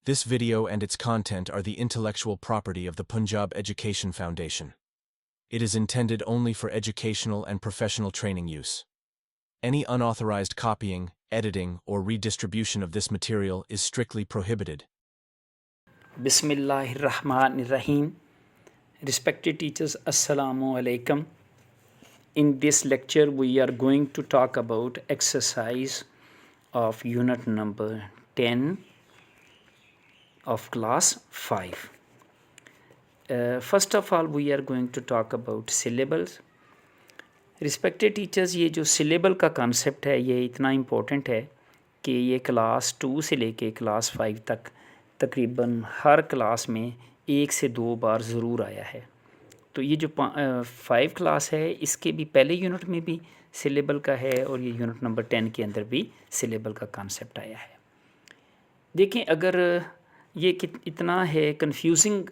This video and its content are the intellectual property of the Punjab Education Foundation. It is intended only for educational and professional training use. Any unauthorized copying, editing, or redistribution of this material is strictly prohibited. Bismillahirrahmanirrahim. Respected teachers, Assalamu alaikum. In this lecture, we are going to talk about exercise of unit number 10 of class 5. First of all, we are going to talk about syllables. Respected teachers, ये जो syllable का concept है ये इतना important है कि ये class 2 से लेके क्लास 5 तक तकरीबन हर क्लास में 1 से 2 बार ज़रूर आया है। तो ये जो 5 क्लास है इसके भी पहले यूनिट में भी सिलेबल का है और ये यूनिट नंबर 10 के अंदर भी सिलेबल का कॉन्सेप्ट आया है। देखें, अगर ये इतना है कंफ्यूजिंग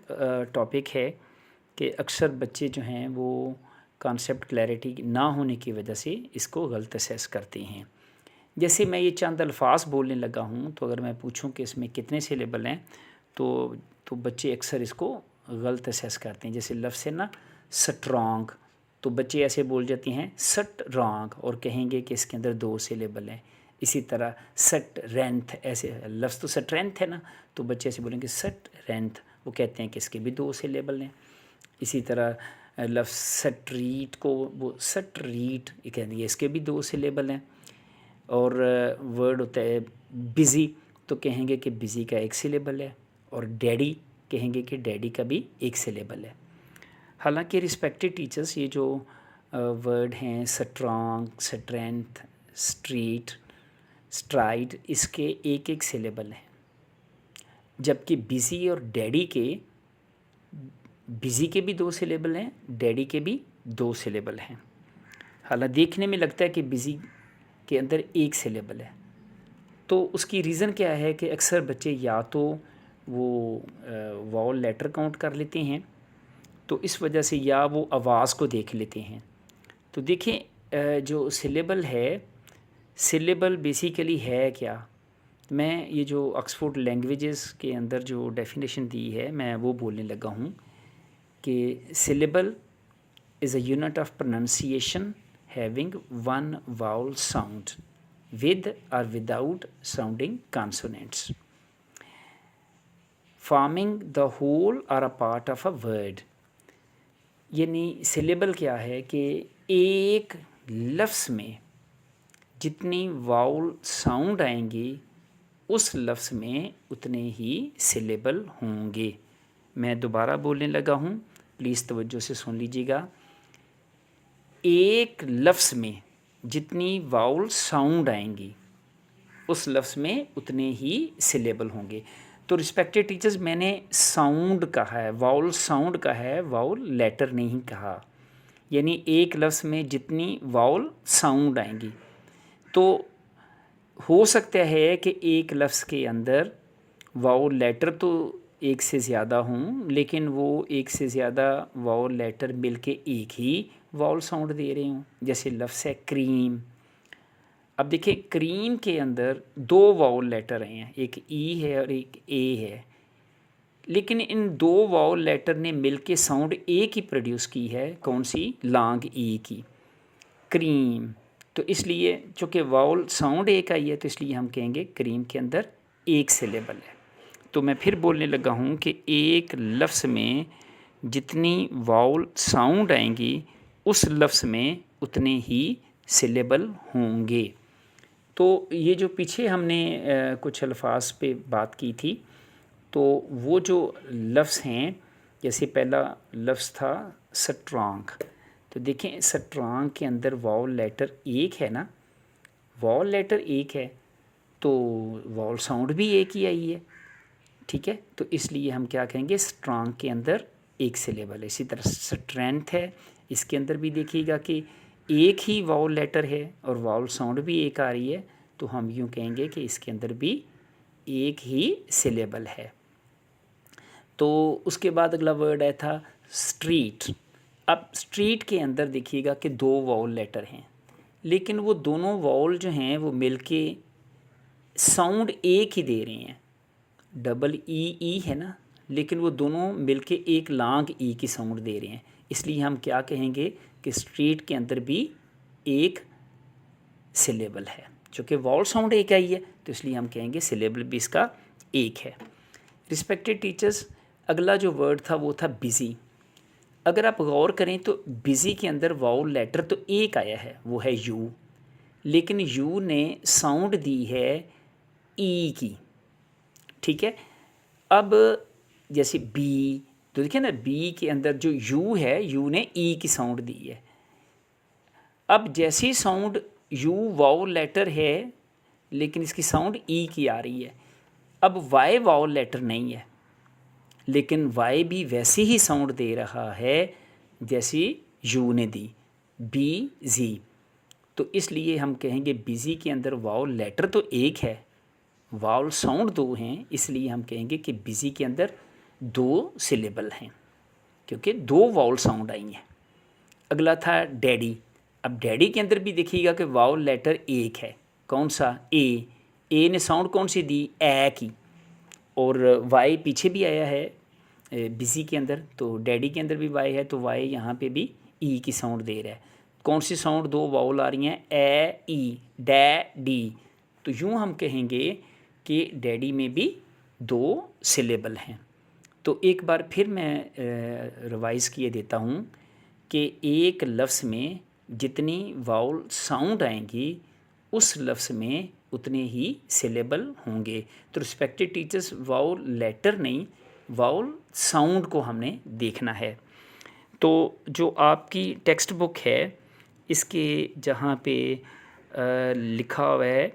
टॉपिक है कि अक्सर बच्चे जो हैं वो कॉन्सेप्ट क्लैरिटी ना होने की वजह से इसको गलत असेस करते हैं। जैसे मैं ये चंद अल्फाज बोलने लगा हूँ तो अगर मैं पूछूं कि इसमें कितने सिलेबल हैं तो बच्चे अक्सर इसको गलत असेस करते हैं। जैसे लफ्ज़ है ना स्ट्रॉन्ग, तो बच्चे ऐसे बोल जाते हैं सट रॉन्ग और कहेंगे कि इसके अंदर 2 सिलेबल हैं। इसी तरह सट रेंथ, ऐसे लफ्ज़ तो स्ट्रेंथ है ना, तो बच्चे ऐसे बोलेंगे सट रेंथ, वो कहते हैं कि इसके भी 2 सिलेबल हैं। इसी तरह लफ्ज़ स्ट्रीट को वो स्ट्रीट ये कहेंगे इसके भी 2 सिलेबल हैं। और वर्ड होता है बिज़ी, तो कहेंगे कि बिज़ी का 1 सिलेबल है। और डैडी कहेंगे कि डैडी का भी 1 सिलेबल है। हालांकि रिस्पेक्टेड टीचर्स, ये जो वर्ड हैं स्ट्रॉन्ग, स्ट्रेंथ, स्ट्रीट, स्ट्राइड, इसके 1-1 सिलेबल हैं, जबकि बिज़ी और डैडी के बिज़ी के भी 2 सिलेबल हैं, डैडी के भी 2 सिलेबल हैं। हालांकि देखने में लगता है कि बिज़ी के अंदर 1 सिलेबल है, तो उसकी रीज़न क्या है कि अक्सर बच्चे या तो वो वॉल लेटर काउंट कर लेते हैं, तो इस वजह से, या वो आवाज़ को देख लेते हैं। तो देखें, जो सिलेबल है, सिलेबल बेसिकली है क्या। मैं ये जो ऑक्सफोर्ड लैंग्वेजेस के अंदर जो डेफिनेशन दी है मैं वो बोलने लगा हूँ कि syllable is a unit of pronunciation having 1 vowel sound with or without sounding consonants, forming the whole or a part of a word। यानी सिलेबल क्या है कि एक लफ्ज़ में जितनी वाउल साउंड आएंगी उस लफ्ज़ में उतने ही सिलेबल होंगे। मैं दोबारा बोलने लगा हूँ, प्लीज़ तवज्जो से सुन लीजिएगा। एक लफ्ज़ में जितनी वाउल साउंड आएंगी उस लफ्ज़ में उतने ही सिलेबल होंगे। तो रिस्पेक्टेड टीचर्स, मैंने साउंड कहा है, वाउल साउंड कहा है, वाउल लेटर नहीं कहा। यानी एक लफ्ज़ में जितनी वाउल साउंड आएंगी, तो हो सकता है कि एक लफ्ज़ के अंदर वाउल लेटर तो 1 से ज़्यादा हों, लेकिन वो 1 से ज़्यादा वाउल लेटर मिलके एक ही वाउल साउंड दे रहे हों। जैसे लफ्ज़ है क्रीम। अब देखिए, क्रीम के अंदर 2 वाउल लेटर हैं, एक ई है और एक ए है, लेकिन इन 2 वाउल लेटर ने मिलके साउंड एक ही प्रोड्यूस की है। कौन सी? लॉन्ग ई की, क्रीम। तो इसलिए चूँकि वाउल साउंड एक आई है तो इसलिए हम कहेंगे क्रीम के अंदर 1 सिलेबल है। तो मैं फिर बोलने लगा हूँ कि एक लफ्ज़ में जितनी वाउल साउंड आएंगी उस लफ्ज़ में उतने ही सिलेबल होंगे। तो ये जो पीछे हमने कुछ अल्फाज पे बात की थी, तो वो जो लफ्ज़ हैं, जैसे पहला लफ्ज़ था स्ट्रॉन्ग, तो देखें स्ट्रॉन्ग के अंदर वाउल लेटर 1 है ना, वाउल लेटर 1 है तो वाउल साउंड भी 1 ही आई है, ठीक है। तो इसलिए हम क्या कहेंगे, स्ट्रॉन्ग के अंदर 1 सिलेबल है। इसी तरह स्ट्रेंथ है, इसके अंदर भी देखिएगा कि 1 ही वाउल लेटर है और वाउल साउंड भी 1 आ रही है, तो हम यूँ कहेंगे कि इसके अंदर भी 1 ही सिलेबल है। तो उसके बाद अगला वर्ड आया था स्ट्रीट। अब स्ट्रीट के अंदर देखिएगा कि 2 वाउल लेटर हैं, लेकिन वो दोनों वाउल जो हैं वो मिलके साउंड 1 ही दे रहे हैं। डबल ई है ना, लेकिन वो दोनों मिलके एक लॉन्ग ई की साउंड दे रहे हैं, इसलिए हम क्या कहेंगे कि स्ट्रीट के अंदर भी एक सिलेबल है, चूँकि वॉल साउंड एक आई है तो इसलिए हम कहेंगे सिलेबल भी इसका एक है। रिस्पेक्टेड टीचर्स, अगला जो वर्ड था वो था बिज़ी। अगर आप गौर करें तो बिज़ी के अंदर वाउल लेटर तो एक आया है, वो है यू, लेकिन यू ने साउंड दी है ई की, ठीक है। अब जैसे बी, तो देखिए ना बी के अंदर जो यू है, यू ने ई की साउंड दी है। अब जैसी साउंड यू वाउल लेटर है लेकिन इसकी साउंड ई की आ रही है। अब वाई वाउल लेटर नहीं है, लेकिन वाई भी वैसी ही साउंड दे रहा है जैसी यू ने दी, बी जी। तो इसलिए हम कहेंगे बिज़ी के अंदर वाउल लेटर तो एक है, वाउल साउंड दो हैं, इसलिए हम कहेंगे कि बिज़ी के अंदर दो सिलेबल हैं, क्योंकि दो वाउल साउंड आई हैं। अगला था डैडी। अब डैडी के अंदर भी देखिएगा कि वाउल लेटर एक है, कौन सा, ए ने साउंड कौन सी दी, ए की, और वाई पीछे भी आया है बिज़ी के अंदर, तो डैडी के अंदर भी वाई है, तो वाई यहाँ पे भी ई की साउंड दे रहा है। कौन सी साउंड, दो वाउल आ रही हैं, ए ई, डैडी। तो यूँ हम कहेंगे कि डैडी में भी दो सिलेबल हैं। तो एक बार फिर मैं रिवाइज़ किए देता हूँ कि एक लफ्ज़ में जितनी वाउल साउंड आएंगी उस लफ्ज़ में उतने ही सिलेबल होंगे। तो रिस्पेक्टेड टीचर्स, वाउल लेटर नहीं, वाउल साउंड को हमने देखना है। तो जो आपकी टेक्स्ट बुक है इसके जहाँ पे लिखा हुआ है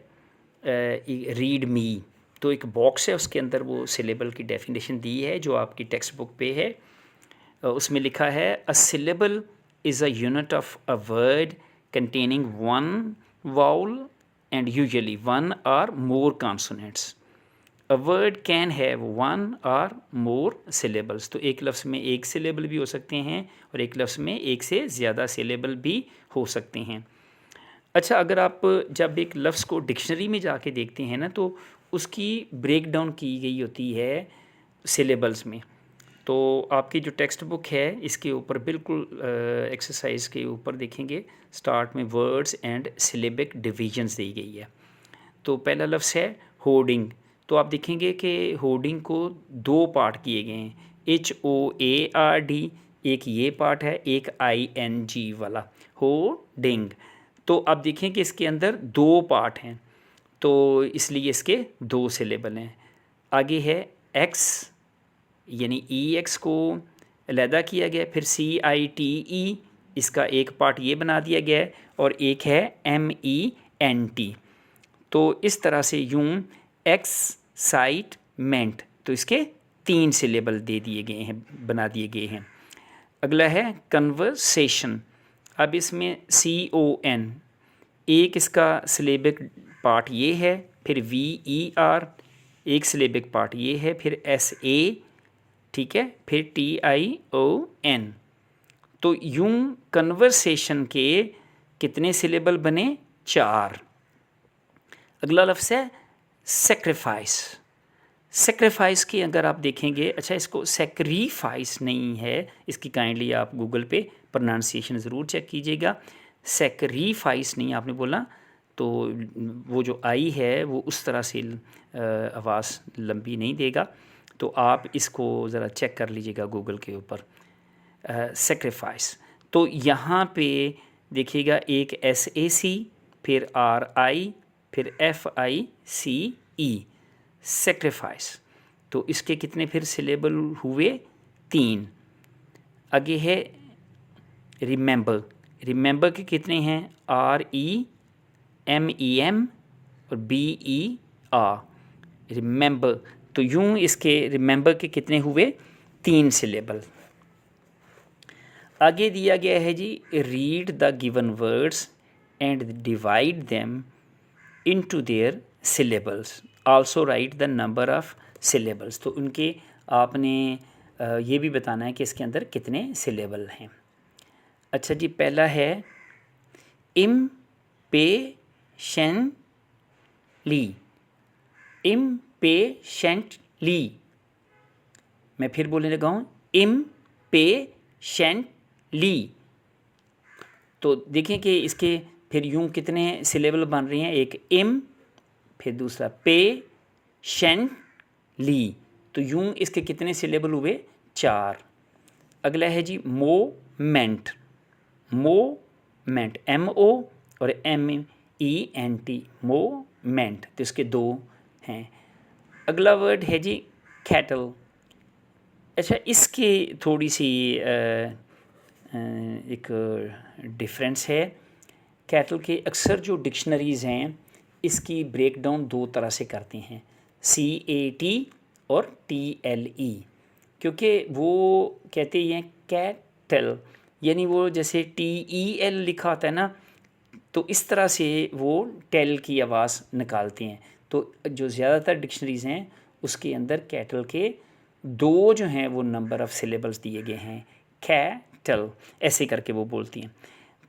रीड मी, तो एक बॉक्स है उसके अंदर वो सिलेबल की डेफिनेशन दी है जो आपकी टेक्स्ट बुक पे है। उसमें लिखा है a syllable is a unit of a word containing one vowel and usually one or more consonants. A word can have one or more syllables. तो एक लफ्ज़ में एक सिलेबल भी हो सकते हैं और एक लफ्ज़ में एक से ज़्यादा सिलेबल भी हो सकते हैं। अच्छा, अगर आप जब एक लफ्ज़ को डिक्शनरी में जाके देखते हैं ना तो उसकी ब्रेक डाउन की गई होती है सिलेबल्स में। तो आपकी जो टेक्स्ट बुक है इसके ऊपर बिल्कुल एक्सरसाइज के ऊपर देखेंगे, स्टार्ट में वर्ड्स एंड सिलेबिक डिविजन्स दी गई है। तो पहला लफ्ज़ है होर्डिंग। तो आप देखेंगे कि होर्डिंग को दो पार्ट किए गए हैं, HOARD, एक ये पार्ट है, एक ING वाला, होर्डिंग। तो आप देखें कि इसके अंदर दो पार्ट हैं, तो इसलिए इसके दो सिलेबल हैं। आगे है एक्स, यानी EX को अलहदा किया गया, फिर CITE, इसका एक पार्ट ये बना दिया गया है, और एक है MENT। तो इस तरह से यूँ एक्साइटमेंट, तो इसके तीन सिलेबल दे दिए गए हैं, बना दिए गए हैं। अगला है कन्वर्सेशन। अब इसमें CON, एक इसका सिलेबिक पार्ट ये है, फिर VER, एक सिलेबिक पार्ट ये है, फिर SA, ठीक है, फिर TION। तो यूँ कन्वर्सेशन के कितने सिलेबल बने, 4। अगला लफ्ज़ है सेक्रीफाइस। सेक्रीफाइस की अगर आप देखेंगे, अच्छा इसको सेक्रीफाइस नहीं है, इसकी काइंडली आप गूगल पे प्रोनाउंसिएशन ज़रूर चेक कीजिएगा। सेक्रीफाइस नहीं आपने बोला, तो वो जो आई है वो उस तरह से आवाज़ लंबी नहीं देगा, तो आप इसको ज़रा चेक कर लीजिएगा गूगल के ऊपर। सेक्रीफाइस, तो यहाँ पे देखिएगा एक SAC, फिर RI, फिर FICE, सेक्रीफाइस। तो इसके कितने फिर सिलेबल हुए, 3। आगे है रिमेंबर। रिमेंबर के कितने हैं, REMEM और BER, रिमेंबर। तो यूँ इसके रिमेंबर के कितने हुए, 3 सिलेबल। आगे दिया गया है जी, read the given words and divide them into their syllables, also write the number of syllables. तो उनके आपने ये भी बताना है कि इसके अंदर कितने सिलेबल हैं। अच्छा जी, पहला है इम्पेशेंटली। इम्पेशेंटली ली, मैं फिर बोलने लगा हूँ इम्पेशेंटली। तो देखें कि इसके फिर यूं कितने सिलेबल बन रहे हैं, एक इम, फिर दूसरा पेशेंटली, तो यूं इसके कितने सिलेबल हुए, 4। अगला है जी मोमेंट, मोमेंट MO और MENT, मोमेंट, तो इसके 2 हैं। अगला वर्ड है जी कैटल। अच्छा, इसकी थोड़ी सी एक डिफरेंस है। कैटल के अक्सर जो डिक्शनरीज़ हैं इसकी ब्रेक डाउन 2 तरह से करते हैं, CAT और TLE, क्योंकि वो कहते हैं कैटल, यानी वो जैसे TEL लिखा होता है ना, तो इस तरह से वो टेल की आवाज़ निकालते हैं। तो जो ज़्यादातर डिक्शनरीज़ हैं उसके अंदर कैटल के 2 जो हैं वो नंबर ऑफ़ सिलेबल्स दिए गए हैं, कैटल ऐसे करके वो बोलती हैं।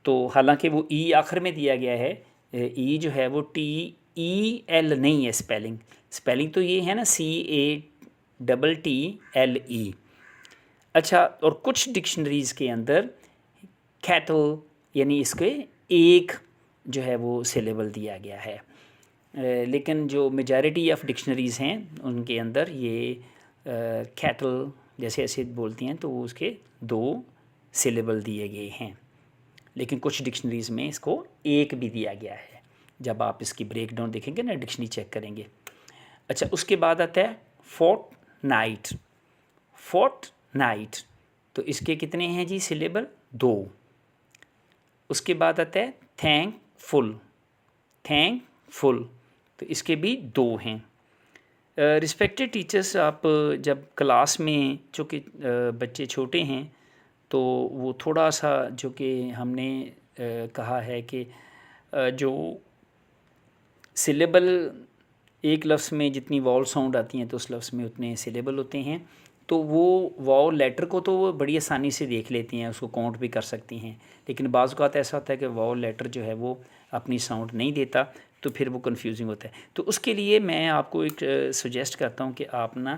तो हालांकि वो ई आखिर में दिया गया है, ई जो है वो TEL नहीं है, स्पेलिंग तो ये है ना CATTLE। अच्छा, और कुछ डिक्शनरीज़ के अंदर कैटल यानी इसके एक जो है वो सिलेबल दिया गया है, लेकिन जो मेजॉरिटी ऑफ डिक्शनरीज़ हैं उनके अंदर ये कैटल जैसे ऐसे बोलती हैं, तो वो उसके 2 सिलेबल दिए गए हैं। लेकिन कुछ डिक्शनरीज़ में इसको एक भी दिया गया है, जब आप इसकी ब्रेक डाउन देखेंगे ना, डिक्शनरी चेक करेंगे। अच्छा, उसके बाद आता है फोर्टनाइट, फोर्टनाइट, तो इसके कितने हैं जी सिलेबल, 2। उसके बाद आता है थैंकफुल, थैंकफुल, तो इसके भी 2 हैं। रिस्पेक्टेड टीचर्स, आप जब क्लास में, चूँकि बच्चे छोटे हैं तो वो थोड़ा सा जो कि हमने कहा है कि जो सिलेबल एक लफ्ज़ में जितनी वॉल साउंड आती हैं तो उस लफ्ज़ में उतने सिलेबल होते हैं, तो वो वॉल लेटर को तो वो बड़ी आसानी से देख लेती हैं, उसको काउंट भी कर सकती हैं। लेकिन बाज़ औक़ात ऐसा होता है कि वॉल लेटर जो है वो अपनी साउंड नहीं देता, तो फिर वो कन्फ्यूजिंग होता है। तो उसके लिए मैं आपको एक सजेस्ट करता हूँ कि आप ना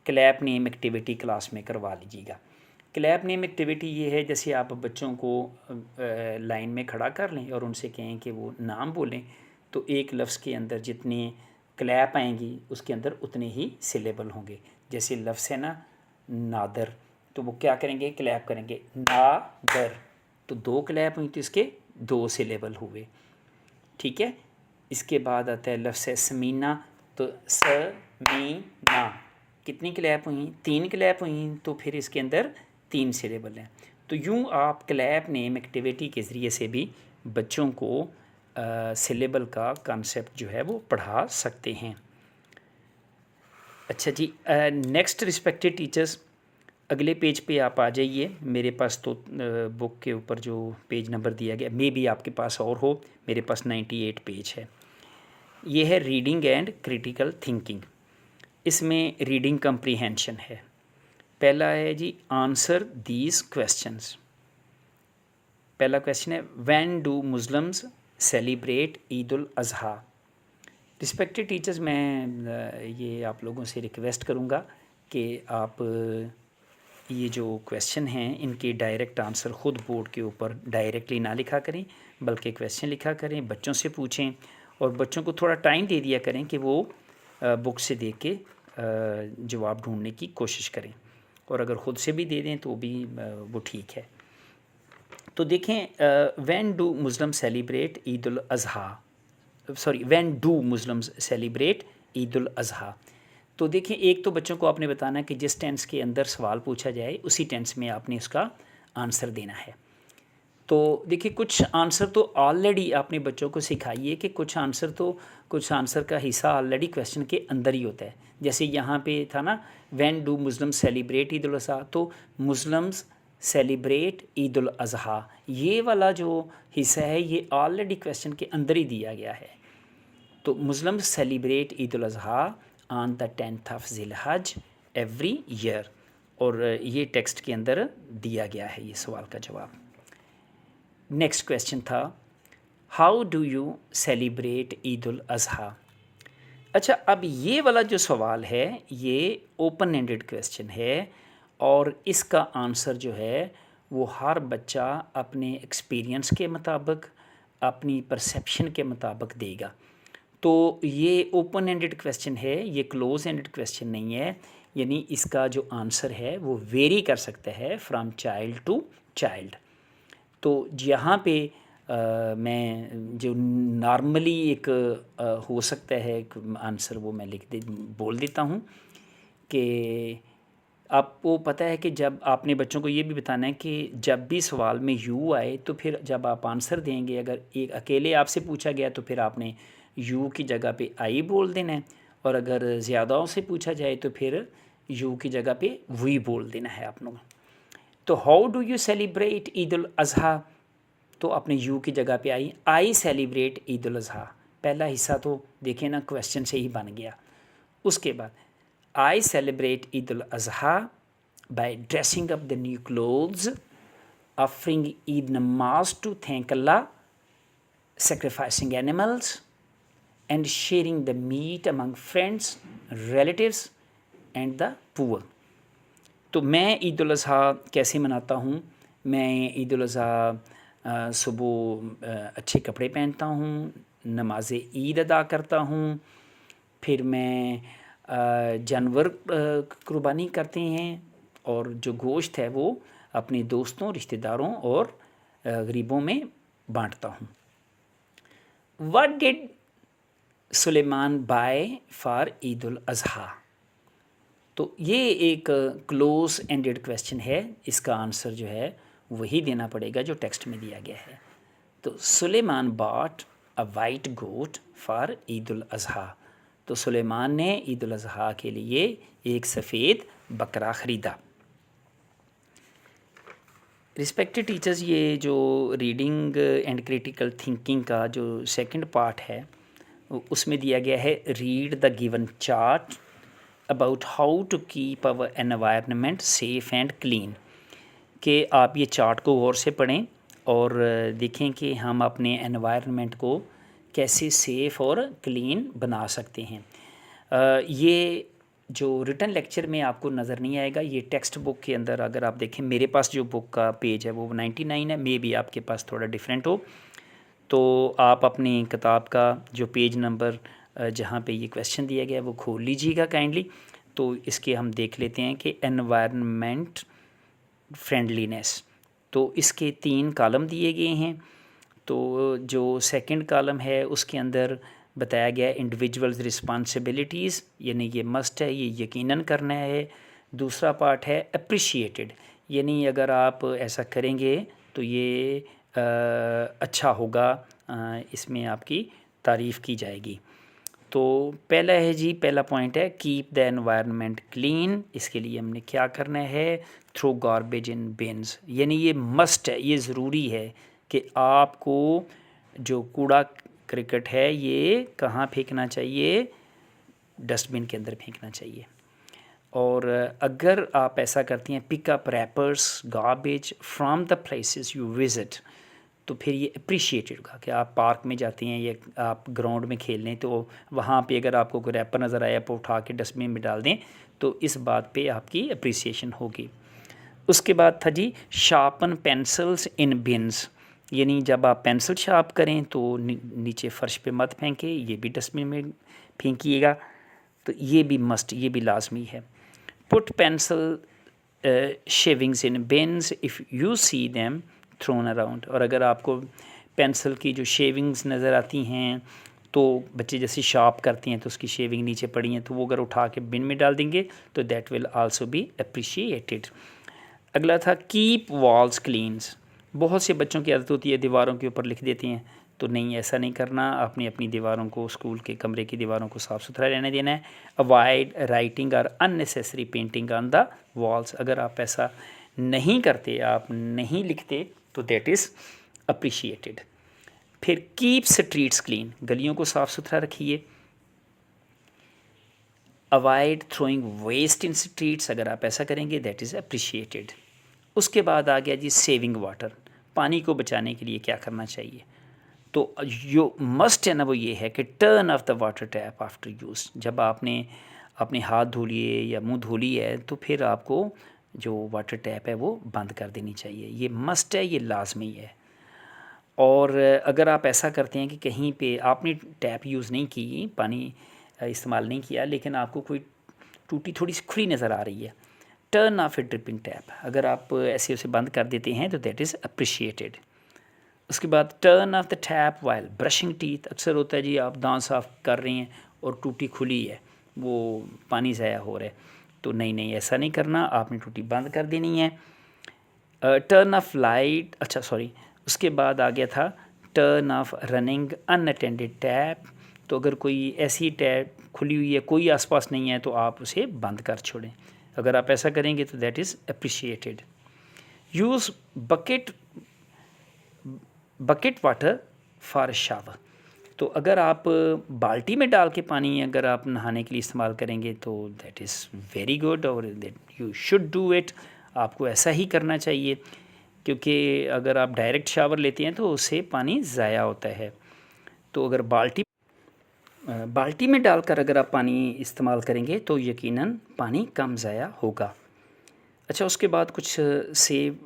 क्लैप नेम एक्टिविटी क्लास में करवा लीजिएगा। क्लैप नेम एक्टिविटी ये है, जैसे आप बच्चों को लाइन में खड़ा कर लें और उनसे कहें कि वो नाम बोलें, तो एक लफ्ज़ के अंदर जितने क्लैप आएंगी उसके अंदर उतने ही सिलेबल होंगे। जैसे लफ्ज़ है ना नादर, तो वो क्या करेंगे, क्लैप करेंगे नादर, तो 2 क्लैप हुई तो इसके 2 सिलेबल हुए, ठीक है। इसके बाद आता है लफ्ज़ है समीना, तो समीना, कितनी क्लैप हुई, 3 क्लैप हुई, तो फिर इसके अंदर 3 सिलेबल हैं। तो यूँ आप क्लैप नेम एक्टिविटी के ज़रिए से भी बच्चों को सिलेबल का कॉन्सेप्ट जो है वो पढ़ा सकते हैं। अच्छा जी, नेक्स्ट रिस्पेक्टेड टीचर्स, अगले पेज पे आप आ जाइए। मेरे पास तो बुक के ऊपर जो पेज नंबर दिया गया, मे बी आपके पास और हो, मेरे पास 98 पेज है। ये है रीडिंग एंड क्रिटिकल थिंकिंग। इसमें रीडिंग कंप्रीहेंशन है। पहला है जी आंसर दीज क्वेश्चंस। पहला क्वेश्चन है when do Muslims celebrate Eid ul Azha. Respected teachers, मैं ये आप लोगों से रिक्वेस्ट करूँगा कि आप ये जो क्वेश्चन हैं इनके डायरेक्ट आंसर ख़ुद बोर्ड के ऊपर डायरेक्टली ना लिखा करें, बल्कि क्वेश्चन लिखा करें, बच्चों से पूछें और बच्चों को थोड़ा टाइम दे दिया करें कि वो बुक से देख के जवाब ढूंढने की कोशिश करें, और अगर ख़ुद से भी दे दें तो भी वो ठीक है। तो देखें, when do Muslim celebrate Eid ul Azha, sorry when do Muslims celebrate Eid ul Azha. तो देखें, एक तो बच्चों को आपने बताना कि जिस टेंस के अंदर सवाल पूछा जाए उसी टेंस में आपने उसका आंसर देना है। तो देखिए, कुछ आंसर तो ऑलरेडी आपने बच्चों को सिखाइए कि कुछ आंसर का हिस्सा ऑलरेडी क्वेश्चन के अंदर ही होता है। जैसे यहाँ पे था ना, when do Muslim celebrate Eid ul Azha, तो मुस्लिम्स सेलिब्रेट ईद उल अज़हा, ये वाला जो हिस्सा है ये ऑलरेडी क्वेश्चन के अंदर ही दिया गया है। तो Muslims celebrate Eid ul Azha on the 10th of Zilhaj every year, और ये टेक्स्ट के अंदर दिया गया है ये सवाल का जवाब। नेक्स्ट क्वेश्चन था how do you celebrate Eid ul Azha. अच्छा, अब ये वाला जो सवाल है ये ओपन एंडेड क्वेश्चन है और इसका आंसर जो है वो हर बच्चा अपने एक्सपीरियंस के मुताबिक, अपनी परसेप्शन के मुताबिक देगा। तो ये ओपन एंडेड क्वेश्चन है, ये क्लोज एंडेड क्वेश्चन नहीं है, यानी इसका जो आंसर है वो वेरी कर सकता है फ्रॉम चाइल्ड टू चाइल्ड। तो यहाँ पे मैं जो नॉर्मली एक हो सकता है एक आंसर वो मैं बोल देता हूँ कि आपको पता है कि जब आपने बच्चों को ये भी बताना है कि जब भी सवाल में यू आए तो फिर जब आप आंसर देंगे, अगर एक अकेले आपसे पूछा गया तो फिर आपने यू की जगह पे आई बोल देना है, और अगर ज़्यादाओं से पूछा जाए तो फिर यू की जगह पे वी बोल देना है आप लोगों। तो how do you celebrate Eid ul Azha, तो अपने यू की जगह पे आई सेलिब्रेट ईद उल अज़हा। पहला हिस्सा तो देखें ना क्वेश्चन से ही बन गया। उसके बाद I celebrate Eid ul Azha by dressing up the new clothes, offering Eid namaz to thank Allah, sacrificing animals and sharing the meat among friends, relatives and the poor। तो मैं ईद उल अज़हा कैसे मनाता हूँ? मैं ईद उल अज़हा सुबह अच्छे कपड़े पहनता हूँ, नमाज ईद अदा करता हूँ, फिर मैं जानवर कुर्बानी करते हैं और जो गोश्त है वो अपने दोस्तों, रिश्तेदारों और गरीबों में बांटता हूँ। What did Suleman buy for Eid ul Azha? तो ये एक क्लोज एंडेड क्वेश्चन है, इसका आंसर जो है वही देना पड़ेगा जो टेक्स्ट में दिया गया है। तो Suleman bought a white goat for Eid ul Azha, तो सुलेमान ने ईद उल अज़हा के लिए एक सफ़ेद बकरा ख़रीदा। रिस्पेक्टेड टीचर्स, ये जो रीडिंग एंड क्रिटिकल थिंकिंग का जो सेकंड पार्ट है उसमें दिया गया है read the given chart about how to keep our environment safe and clean, कि आप ये चार्ट को गौर से पढ़ें और देखें कि हम अपने एनवायरनमेंट को कैसे सेफ़ और क्लीन बना सकते हैं। ये जो रिटन लेक्चर में आपको नज़र नहीं आएगा, ये टेक्स्ट बुक के अंदर अगर आप देखें, मेरे पास जो बुक का पेज है वो 99 है, मे बी आपके पास थोड़ा डिफरेंट हो, तो आप अपनी किताब का जो पेज नंबर जहाँ पे ये क्वेश्चन दिया गया है वो खोल लीजिएगा काइंडली। तो इसके हम देख लेते हैं कि एनवायरनमेंट फ्रेंडलीनेस, तो इसके 3 कॉलम दिए गए हैं। तो जो सेकंड कॉलम है उसके अंदर बताया गया है इंडिविजुअल्स रिस्पॉन्सिबिलिटीज़, यानी ये मस्ट है, ये यकीनन करना है। दूसरा पार्ट है अप्रिशिएटेड, यानी अगर आप ऐसा करेंगे तो ये अच्छा होगा, इसमें आपकी तारीफ़ की जाएगी। तो पहला है जी, पहला पॉइंट है कीप द एनवायरनमेंट क्लीन, इसके लिए हमने क्या करना है? थ्रो गार्बेज इन बिन्स, यानी ये मस्ट है, ये ज़रूरी है कि आपको जो कूड़ा क्रिकेट है ये कहाँ फेंकना चाहिए? डस्टबिन के अंदर फेंकना चाहिए। और अगर आप ऐसा करती हैं pick up wrappers garbage from the places you visit, तो फिर ये अप्रिशिएटेड होगा कि आप पार्क में जाती हैं या आप ग्राउंड में खेलने, तो वहाँ पे अगर आपको कोई रैपर नज़र आया तो उठा के डस्टबिन में डाल दें, तो इस बात पे आपकी अप्रिसिएशन होगी। उसके बाद था जी शार्पन पेंसिल्स इन बिन्स, यानी जब आप पेंसिल शार्प करें तो नीचे फ़र्श पे मत फेंकें, ये भी डस्टबिन में फेंकिएगा, तो ये भी मस्ट, ये भी लाजमी है। Put pencil shavings in beans if you see them throne around, और अगर आपको पेंसिल की जो शेविंग्स नज़र आती हैं तो बच्चे जैसे शार्प करती हैं तो उसकी शेविंग नीचे पड़ी हैं, तो वो अगर उठा के बिन में डाल देंगे तो that will also be appreciated. अगला था कीप वॉल्स क्लीन्स, बहुत से बच्चों की आदत होती है दीवारों के ऊपर लिख देती हैं, तो नहीं, ऐसा नहीं करना, आपने अपनी दीवारों को, स्कूल के कमरे की दीवारों को साफ़ सुथरा रहने देना है। अवॉइड राइटिंग और unnecessary painting on the walls, अगर आप ऐसा नहीं करते, आप नहीं लिखते, तो दैट इज़ अप्रिशिएटेड। फिर कीप स्ट्रीट्स क्लीन, गलियों को साफ़ सुथरा रखिए। अवॉइड थ्रोइंग वेस्ट इन स्ट्रीट्स, अगर आप ऐसा करेंगे दैट इज़ अप्रिशिएटेड। उसके बाद आ गया जी सेविंग वाटर, पानी को बचाने के लिए क्या करना चाहिए? तो जो मस्ट है ना वो ये है कि turn off the water tap after use. जब आपने अपने हाथ धो लिए या मुंह धो लिए है तो फिर आपको जो वाटर टैप है वो बंद कर देनी चाहिए। ये मस्ट है, ये लाजमी है। और अगर आप ऐसा करते हैं कि कहीं पे आपने टैप यूज़ नहीं की, पानी इस्तेमाल नहीं किया, लेकिन आपको कोई टूटी थोड़ी सी खुली नज़र आ रही है, टर्न ऑफ ए ड्रिपिंग टैप, अगर आप ऐसे उसे बंद कर देते हैं तो दैट इज़ अप्रिशिएटेड। उसके बाद turn off the tap while brushing teeth. अक्सर होता है जी आप दांत साफ़ कर रहे हैं और टूटी खुली है, वो पानी ज़ाया हो रहा है, तो नहीं ऐसा नहीं करना, आपने टूटी बंद कर देनी है। टर्न ऑफ लाइट, अच्छा सॉरी, उसके बाद आ गया था turn off running unattended tap. तो अगर कोई ऐसी टैप खुली हुई है, कोई आसपास नहीं है, तो आप उसे बंद कर छोड़ें। अगर आप ऐसा करेंगे तो that is appreciated. Use bucket water for shower. तो अगर आप बाल्टी में डाल के पानी अगर आप नहाने के लिए इस्तेमाल करेंगे तो दैट इज़ वेरी गुड, और that you should do it. आपको ऐसा ही करना चाहिए, क्योंकि अगर आप डायरेक्ट शावर लेते हैं तो उससे पानी ज़ाया होता है। तो अगर बाल्टी में डालकर अगर आप पानी इस्तेमाल करेंगे तो यकीनन पानी कम ज़ाया होगा। अच्छा, उसके बाद कुछ सेव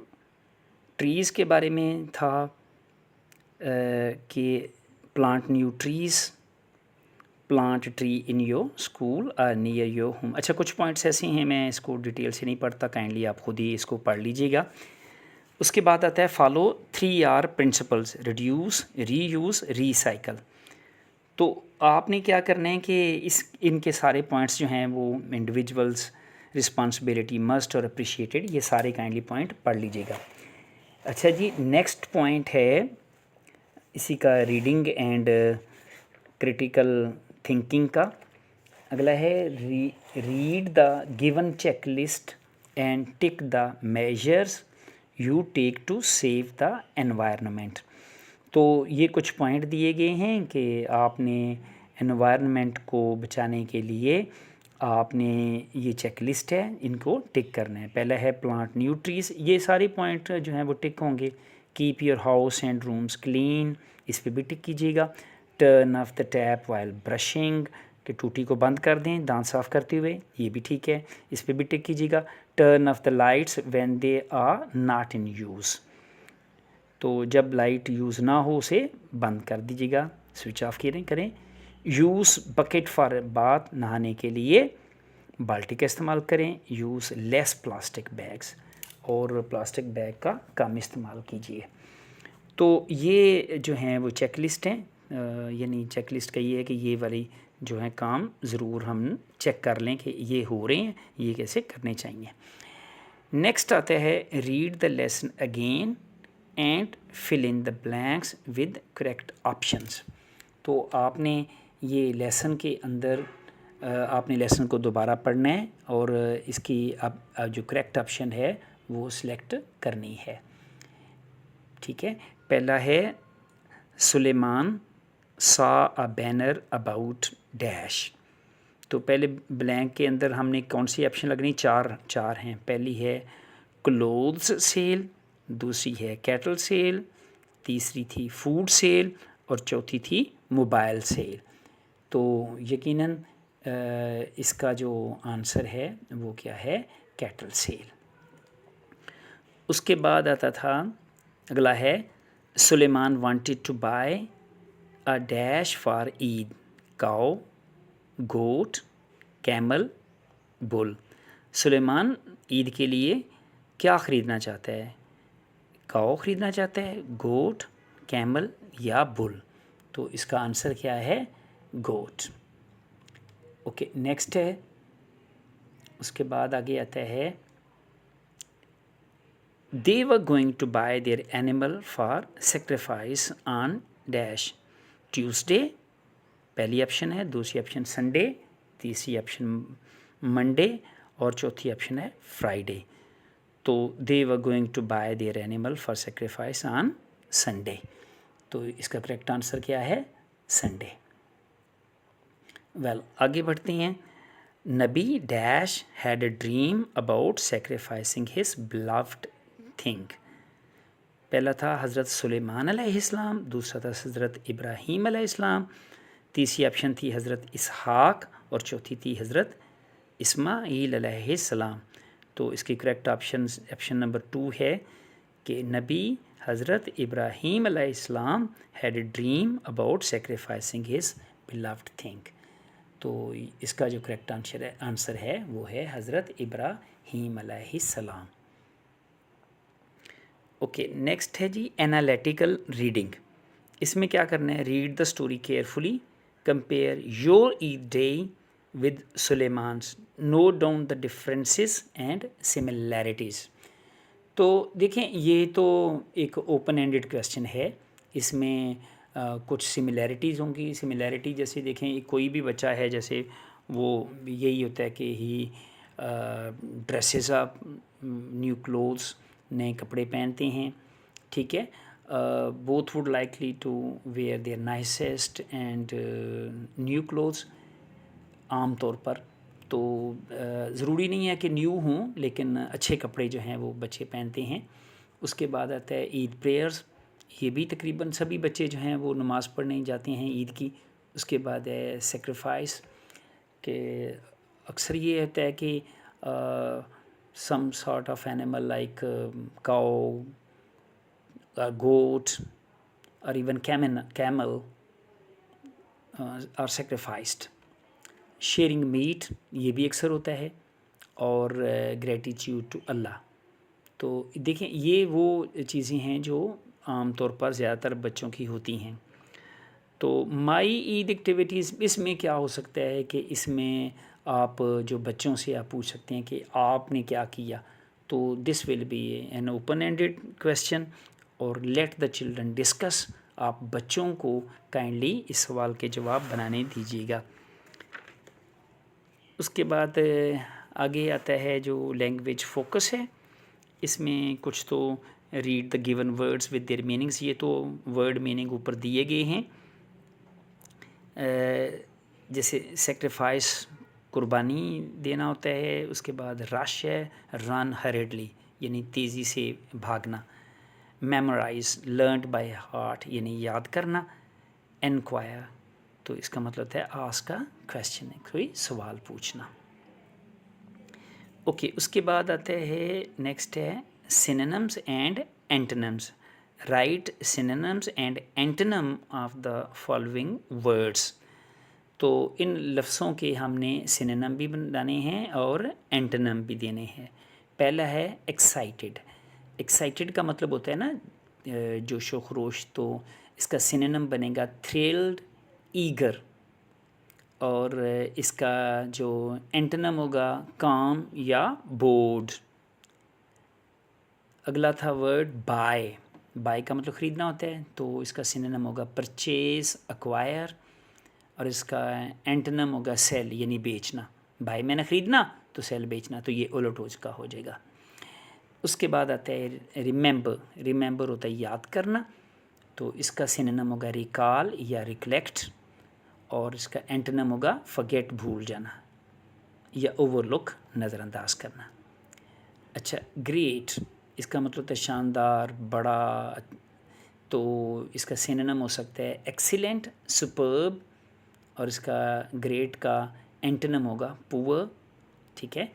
ट्रीज़ के बारे में था कि plant new trees, plant tree in your school और नियर योर होम। अच्छा, कुछ पॉइंट्स ऐसे हैं, मैं इसको डिटेल से नहीं पढ़ता, काइंडली आप खुद ही इसको पढ़ लीजिएगा। उसके बाद आता है follow 3R principles, reduce, reuse, recycle. तो आपने क्या करना है कि इनके सारे पॉइंट्स जो हैं वो इंडिविजुअल्स, रिस्पॉन्सिबिलिटी, मस्ट और अप्रिशिएटेड, ये सारे काइंडली पॉइंट पढ़ लीजिएगा। अच्छा जी, नेक्स्ट पॉइंट है इसी का रीडिंग एंड क्रिटिकल थिंकिंग का। अगला है read the given check list and tick the measures you take to save the environment. तो ये कुछ पॉइंट दिए गए हैं कि आपने एनवायरनमेंट को बचाने के लिए आपने ये चेक लिस्ट है, इनको टिक करना है। पहला है प्लांट न्यू ट्रीज़, ये सारे पॉइंट जो हैं वो टिक होंगे। Keep your house and rooms clean, इस पर भी टिक कीजिएगा। Turn off the tap while brushing, कि टूटी को बंद कर दें दांत साफ़ करते हुए, ये भी ठीक है, इस पर भी टिक कीजिएगा। Turn off the lights when they are not in use, तो जब लाइट यूज़ ना हो उसे बंद कर दीजिएगा, स्विच ऑफ करें। यूज़ बकेट फॉर बाथ, नहाने के लिए बाल्टी का इस्तेमाल करें। यूज़ लेस प्लास्टिक बैग्स, और प्लास्टिक बैग का कम इस्तेमाल कीजिए। तो ये जो हैं वो चेक लिस्ट हैं, यानी चेक लिस्ट का ये है कि ये वाली जो है काम ज़रूर हम चेक कर लें कि ये हो रहे हैं, ये कैसे करने चाहिए। नेक्स्ट आता है read the lesson again and fill in the blanks with correct options. तो आपने ये लेसन के अंदर आपने लेसन को दोबारा पढ़ना है और इसकी अब जो करेक्ट ऑप्शन है वो सिलेक्ट करनी है। ठीक है, पहला है सुलेमान सा अ बैनर अबाउट डैश। तो पहले ब्लैंक के अंदर हमने कौन सी ऑप्शन लगनी, चार हैं। पहली है क्लोथ्स सेल, दूसरी है कैटल सेल, तीसरी थी फूड सेल, और चौथी थी मोबाइल सेल। तो यकीनन इसका जो आंसर है वो क्या है, कैटल सेल। उसके बाद आता था, अगला है Suleman wanted to buy a dash for Eid, cow, goat, camel, bull. Suleman Eid के लिए क्या ख़रीदना चाहता है, काओ ख़रीदना चाहता है, गोट, कैमल या बुल। तो इसका आंसर क्या है, गोट। ओके, नेक्स्ट है, उसके बाद आगे आता है they were going to buy their animal for sacrifice on dash, Tuesday, पहली ऑप्शन है, दूसरी ऑप्शन संडे, तीसरी ऑप्शन मंडे, और चौथी ऑप्शन है फ्राइडे। तो they were going to buy their animal for sacrifice on Sunday, तो इसका करेक्ट आंसर क्या है, संडे। वेल, आगे बढ़ते हैं। नबी dash had a dream about sacrificing his beloved thing. पहला था हज़रत सुलेमान अलैहिस्सलाम, दूसरा था हज़रत इब्राहीम अलैहिस्सलाम, तीसरी ऑप्शन थी हज़रत इसहाक और चौथी थी हज़रत इस्माईल अलैहिस्सलाम। तो इसकी करेक्ट ऑप्शन नंबर 2 है कि नबी हज़रत इब्राहीम अलैहिस्सलाम had a dream about sacrificing his beloved thing. तो इसका जो करेक्ट आंसर है वो है हज़रत इब्राहीम अलैहिस्सलाम। ओके, नेक्स्ट है जी एनालिटिकल रीडिंग। इसमें क्या करना है, read the story carefully, compare your Eid day with Suleman's, note down the differences and similarities. तो देखें, ये तो एक ओपन एंडेड क्वेश्चन है, इसमें कुछ सिमिलैरिटीज़ होंगी। सिमिलैरिटी जैसे देखें, कोई भी बच्चा है जैसे वो यही होता है कि he dresses up new clothes, नए कपड़े पहनते हैं, ठीक है। Both would likely to wear their nicest and new clothes आम तौर पर। तो ज़रूरी नहीं है कि न्यू हों, लेकिन अच्छे कपड़े जो हैं वो बच्चे पहनते हैं। उसके बाद आता है ईद प्रेयर्स, ये भी तकरीबन सभी बच्चे जो हैं वो नमाज़ पढ़ने जाते हैं ईद की। उसके बाद है सेक्रीफाइस, के अक्सर ये होता है कि some sort of animal like cow, goat or even camel are sacrificed. Sharing meat, ये भी अक्सर होता है, और ग्रेटिट्यूड टू अल्लाह। तो देखें, ये वो चीज़ें हैं जो आम तौर पर ज़्यादातर बच्चों की होती हैं। तो माई ईद एक्टिविटीज़, इसमें क्या हो सकता है कि इसमें आप जो बच्चों से आप पूछ सकते हैं कि आपने क्या किया। तो this will be an open ended question, और लेट द चिल्ड्रन डिस्कस। आप बच्चों को काइंडली इस सवाल के जवाब बनाने दीजिएगा। उसके बाद आगे आता है जो लैंग्वेज फोकस है। इसमें कुछ तो read the given words with their meanings, ये तो वर्ड मीनिंग ऊपर दिए गए हैं। जैसे सेक्रीफाइस, कुर्बानी देना होता है। उसके बाद रश है, रन हरेडली यानी तेज़ी से भागना। मेमोराइज, लर्नड बाय हार्ट यानी याद करना। एनक्वायर, तो इसका मतलब होता है आस्क का क्वेश्चन है, कोई सवाल पूछना। ओके, उसके बाद आता है नेक्स्ट है synonyms and antonyms. Right synonyms and antonym of the following words. तो इन लफ्ज़ों के हमने सिनोनिम भी बनाने हैं और एंटोनिम भी देने हैं। पहला है एक्साइटेड। एक्साइटेड का मतलब होता है ना जोश व खरोश, तो इसका सिनोनिम बनेगा थ्रिल्ड, ईगर, और इसका जो एंटोनिम होगा काम या बोर्ड। अगला था वर्ड बाय। बाय का मतलब ख़रीदना होता है, तो इसका सिनोनिम होगा परचेज, अक्वायर, और इसका एंटोनिम होगा सेल यानी बेचना। बाय मैंने ख़रीदना, तो सेल बेचना, तो ये उलट का हो जाएगा। उसके बाद आता है रिमेंबर। रिमेंबर होता है याद करना, तो इसका सिनोनिम होगा रिकॉल या रिकलेक्ट, और इसका एंटोनिम होगा फॉरगेट, भूल जाना या ओवरलुक, नज़रअंदाज करना। अच्छा, ग्रेट, इसका मतलब होता है शानदार, बड़ा, तो इसका सिनोनिम हो सकता है एक्सीलेंट, सुपर्ब, और इसका ग्रेट का एंटोनिम होगा पुअर, ठीक है।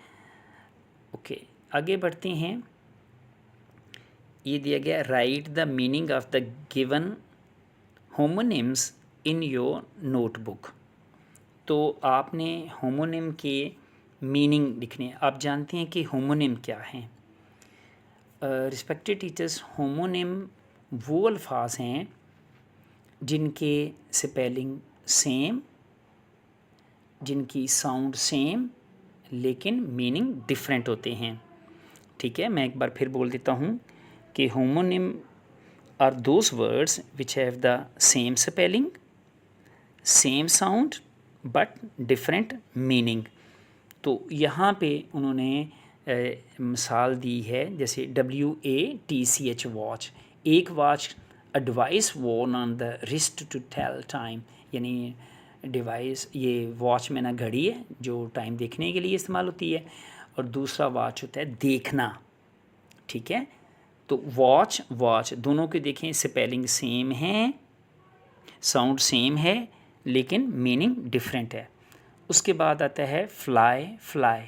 ओके, आगे बढ़ते हैं। ये दिया गया right the meaning of the given homonyms in your notebook. तो आपने होमोनिम के मीनिंग लिखने। आप जानते हैं कि होमोनिम क्या हैं। रिस्पेक्टेड टीचर्स, होमोनिम वो अल्फाज हैं जिनके स्पेलिंग सेम, जिनकी साउंड सेम, लेकिन मीनिंग डिफरेंट होते हैं, ठीक है। मैं एक बार फिर बोल देता हूँ कि homonym are those words which have the same spelling, same sound but different meaning. तो यहाँ पे उन्होंने मिसाल दी है, जैसे WATCH वॉच, एक watch, a device worn on the wrist to tell time, यानी डिवाइस, ये वॉच में ना घड़ी है जो टाइम देखने के लिए इस्तेमाल होती है, और दूसरा वॉच होता है देखना, ठीक है। तो वॉच वॉच दोनों के देखें स्पेलिंग सेम है, साउंड सेम है, लेकिन मीनिंग डिफरेंट है। उसके बाद आता है फ्लाई फ्लाई,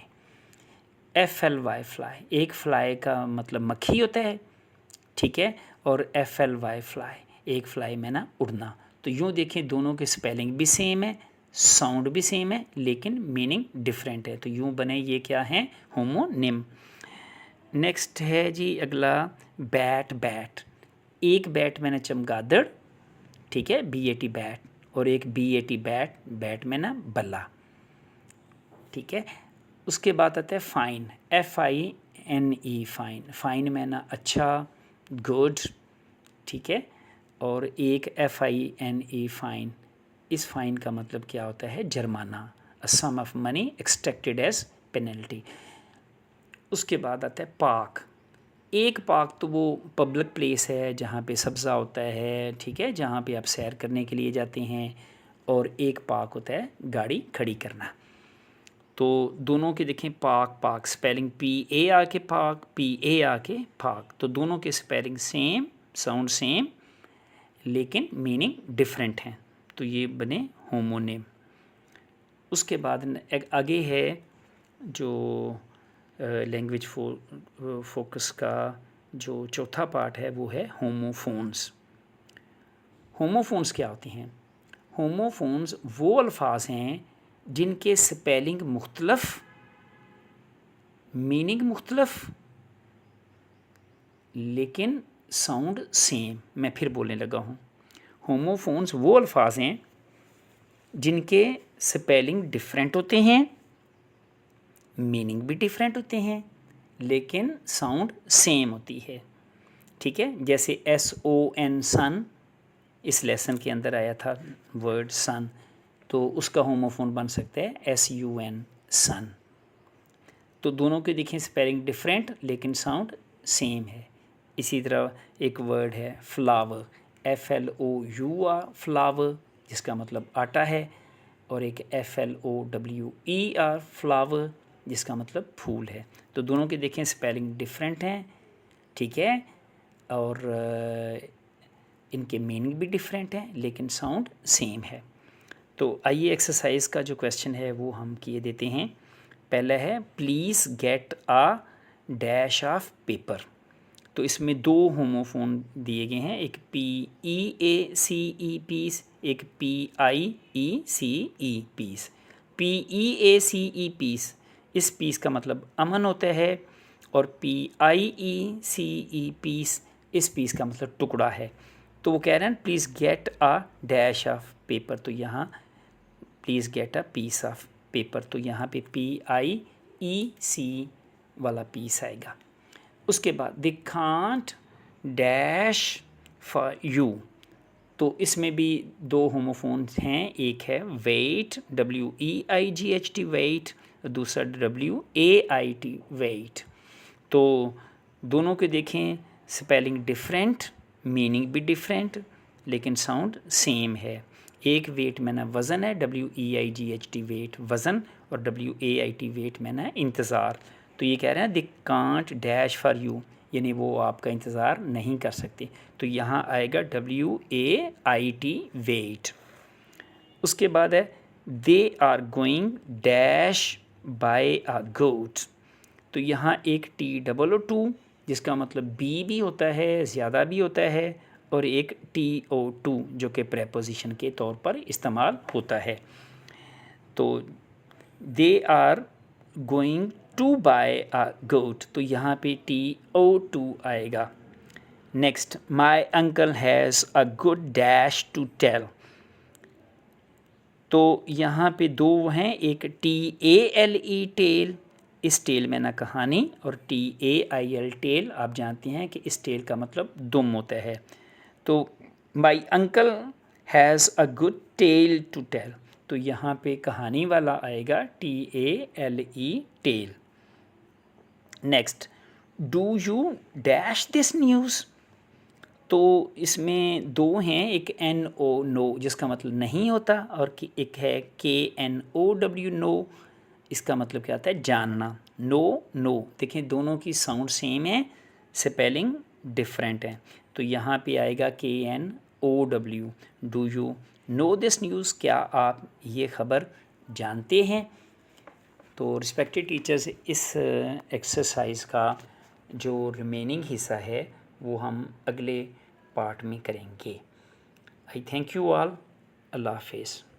FLY फ्लाई, एक फ्लाई का मतलब मक्खी होता है, ठीक है, और FLY फ्लाई, एक फ्लाई में ना उड़ना। तो यूँ देखें दोनों के स्पेलिंग भी सेम है, साउंड भी सेम है, लेकिन मीनिंग डिफरेंट है। तो यूँ बने ये क्या है, होमोनिम। नेक्स्ट है जी अगला बैट बैट, एक बैट में ना चमगादड़, ठीक है, BAT बैट, और एक BAT बैट, बैट में ना बल्ला, ठीक है। उसके बाद आता है फाइन, FINE फाइन, फाइन में ना अच्छा, गुड, ठीक है, और एक FINE फाइन, इस फाइन का मतलब क्या होता है, जुर्माना, a sum of money extracted as penalty. उसके बाद आता है पार्क, एक पार्क तो वो पब्लिक प्लेस है जहाँ पे सब्ज़ा होता है, ठीक है, जहाँ पे आप सैर करने के लिए जाते हैं, और एक पार्क होता है गाड़ी खड़ी करना। तो दोनों के देखें पार्क पार्क, स्पेलिंग PAR के पार्क, PAR के पार्क, तो दोनों के स्पेलिंग सेम, साउंड सेम, लेकिन मीनिंग डिफरेंट हैं। तो ये बने होमोनिम। उसके बाद आगे है जो लैंग्वेज फोकस का जो चौथा पार्ट है वो है होमोफोन्स। होमोफोन्स क्या होती हैं? होमोफोन्स वो अल्फाज हैं जिनके स्पेलिंग मुख्तलफ, मीनिंग मुख्तलफ, लेकिन साउंड सेम। मैं फिर बोलने लगा हूँ, होमोफोन्स वो अल्फाज हैं जिनके स्पेलिंग डिफरेंट होते हैं, मीनिंग भी डिफरेंट होते हैं, लेकिन साउंड सेम होती है, ठीक है। जैसे SON सन, इस लेसन के अंदर आया था वर्ड सन, तो उसका होमोफोन बन सकता है SUN सन। तो दोनों के देखें स्पेलिंग डिफरेंट लेकिन साउंड सेम है। इसी तरह एक वर्ड है फ्लावर, FLOUR फ्लावर, जिसका मतलब आटा है, और एक FLOWER फ्लावर, जिसका मतलब फूल है। तो दोनों के देखें स्पेलिंग डिफरेंट हैं, ठीक है, और इनके मीनिंग भी डिफरेंट हैं, लेकिन साउंड सेम है। तो आइए एक्सरसाइज का जो क्वेश्चन है वो हम किए देते हैं। पहला है please get a dash of paper. तो इसमें दो होमोफोन दिए गए हैं, एक PEACE पीस, एक PIECE पीस। PEACE पीस, इस पीस का मतलब अमन होता है, और PIECE पीस, इस पीस का मतलब टुकड़ा है। तो वो कह रहे हैं please get a dash of paper, तो यहाँ please get a piece of paper, तो यहाँ पे PIEC वाला पीस आएगा। उसके बाद they can't dash for you, तो इसमें भी दो होमोफोन्स हैं, एक है वेट WEIGHT वेट, दूसरा WAIT वेट। तो दोनों के देखें स्पेलिंग डिफरेंट, मीनिंग भी डिफरेंट, लेकिन साउंड सेम है। एक वेट में ना वज़न है, WEIGHT वेट वज़न, और WAIT वेट में ना इंतज़ार। तो ये कह रहे हैं दे कांट डैश फॉर यू, यानी वो आपका इंतज़ार नहीं कर सकते। तो यहाँ आएगा WAIT वेट। उसके बाद है they are going dash buy a goat, तो यहाँ एक TOO, जिसका मतलब भी होता है, ज़्यादा भी होता है, और एक TO2 जो कि प्रेपोजिशन के तौर पर इस्तेमाल होता है। तो they are going to buy a goat, तो यहाँ पे TO2 आएगा। Next my uncle has a good dash to tell, तो यहाँ पे दो हैं, एक TALE टेल, इस टेल में ना कहानी, और TAIL टेल, आप जानते हैं कि इस टेल का मतलब दुम होता है। तो my uncle has a good tale to tell, तो यहाँ पे कहानी वाला आएगा TALE tale. Next do you dash this news, तो इसमें दो हैं, एक NO नो, जिसका मतलब नहीं होता, और एक है KNOW नो, इसका मतलब क्या होता है जानना। नो नो, देखें दोनों की साउंड सेम है, स्पेलिंग डिफरेंट हैं। तो यहाँ पे आएगा KNOW। Do you know this news? क्या आप ये ख़बर जानते हैं? तो रिस्पेक्टेड टीचर्स, इस एक्सरसाइज का जो रिमेनिंग हिस्सा है वो हम अगले पार्ट में करेंगे। I thank you all. Allah हाफिज़।